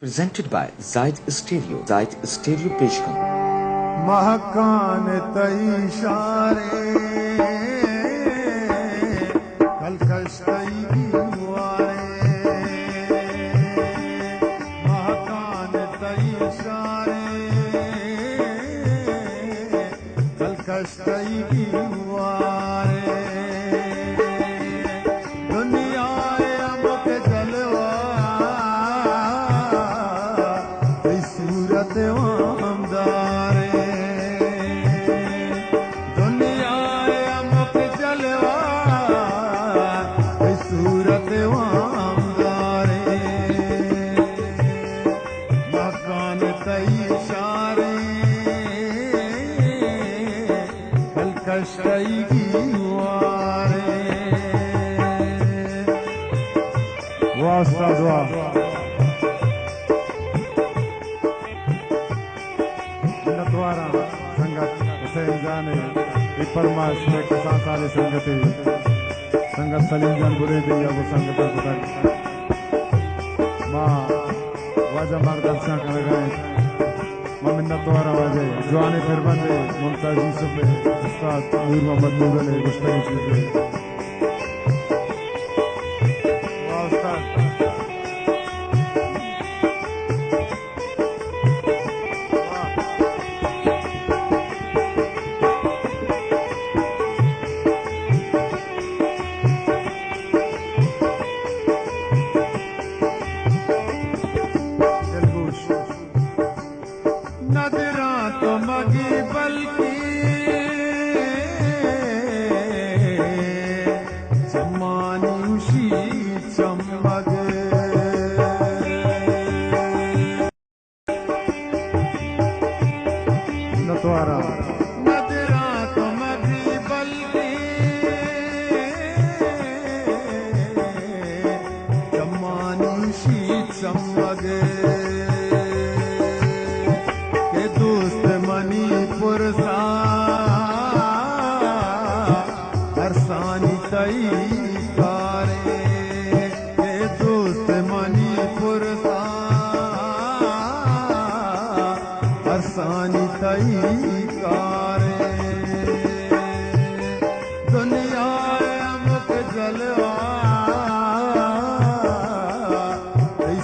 Presented by Zaid Stereo. Zaid Stereo पेशकश महकान तई इशारे कलकश तई दीवारे महकान तई इशारे कलकश तई दीवारे दुनिया अमुक जलवा सूरत वामदारे दुनिया अमुक जलवा सूरत वामदारे मकान तई इशारे कलकश तई दीवारे वास्ता दुआ संगत हुसैन जाने परमाश में कसा साले संगत संगत सलीम जान बुरे दिया वो संगत माँ वाजा मार दर्शन कर गए मिन्नत द्वारा वाजे जवाने फिर बंदे मुमताज यूसुफ उस्ताद नूर मोहम्मद नूर अली गुश्तगी चीज़ नजरा तो मगी बल्कि चमानी उशी चमग नतवारा नजरा तो मगी बल्कि चमानी उशी चमग मणिपुर सा अरसानी तई कारे दोस्त मणिपुर सा अरसानी तई कारे दुनिया अमुक जलवा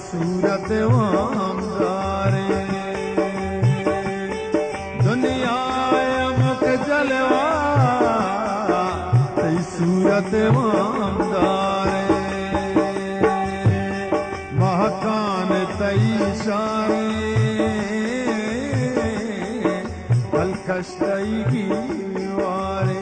सूरत वामदारे दुनिया अमुक जलवा सूरत वामदारे महकान तई इशारे कलकश तई दीवारे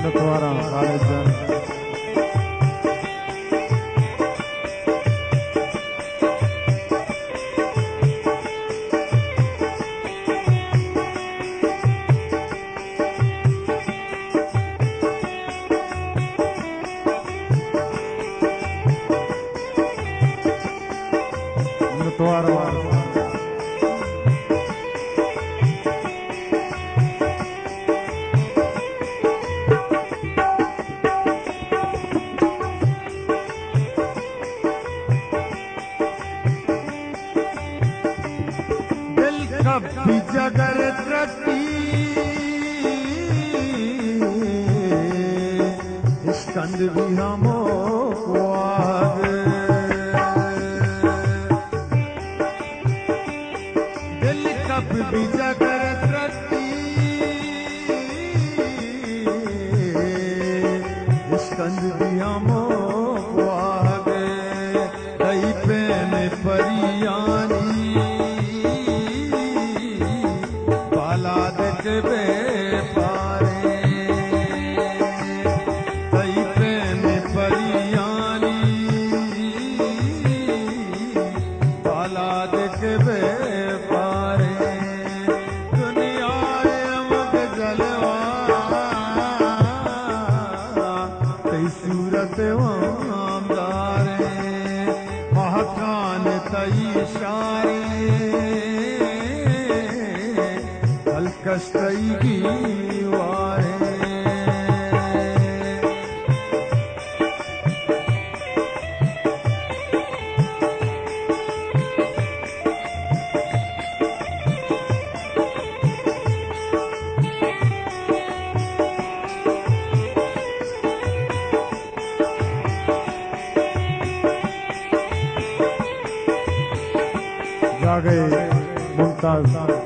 नतवारा खालिद जान नतवारा कभी जगर त्रटी स्कंद भी हमो दिल कभी जगर त्रटी स्कंद भी हमो कई पेन परियानी पारे कई प्रेम परियानी बाला देख बे पारे दुनिया अमुक जलवा कई सूरत कष्टैगी वारे जा गए मुमताज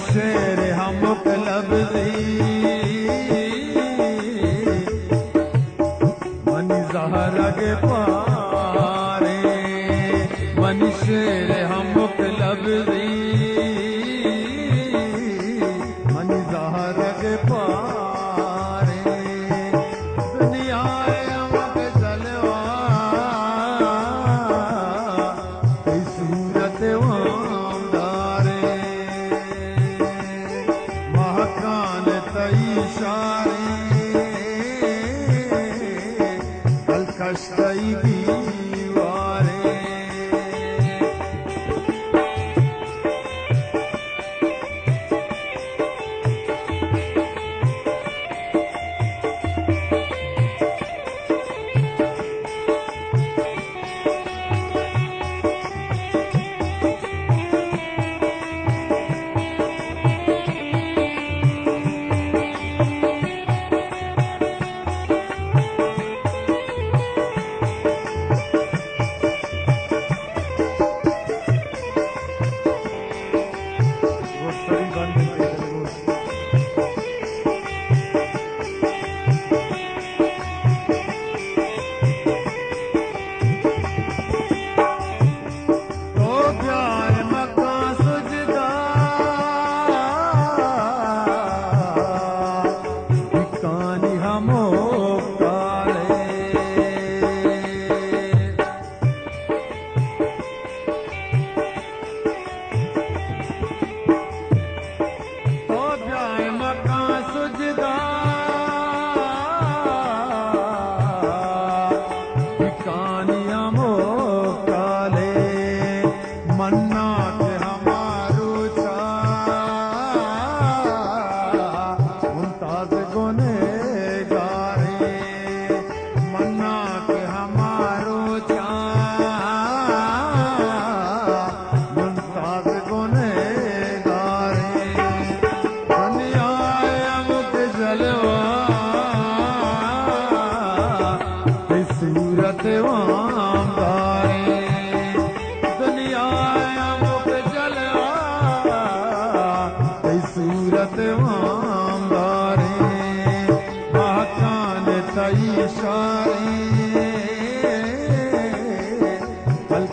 शेर हम मनी जहर के पारे मनी शेर हम मनी जहर के पारे दुनिया जलवा सूरत कष्टैगी वारे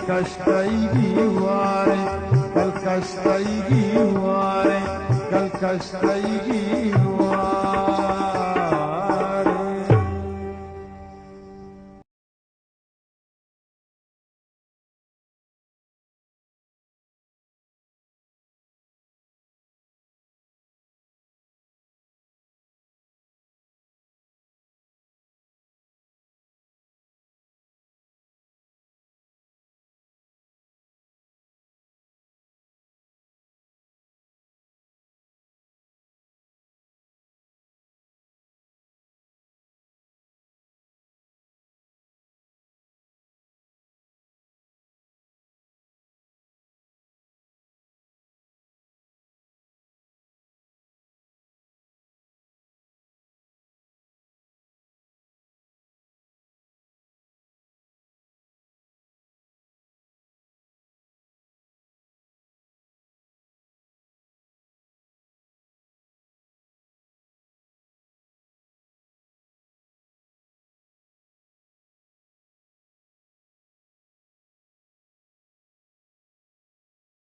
कष्टैगी वारे कल कष्टैगी वारे कल कष्टैगी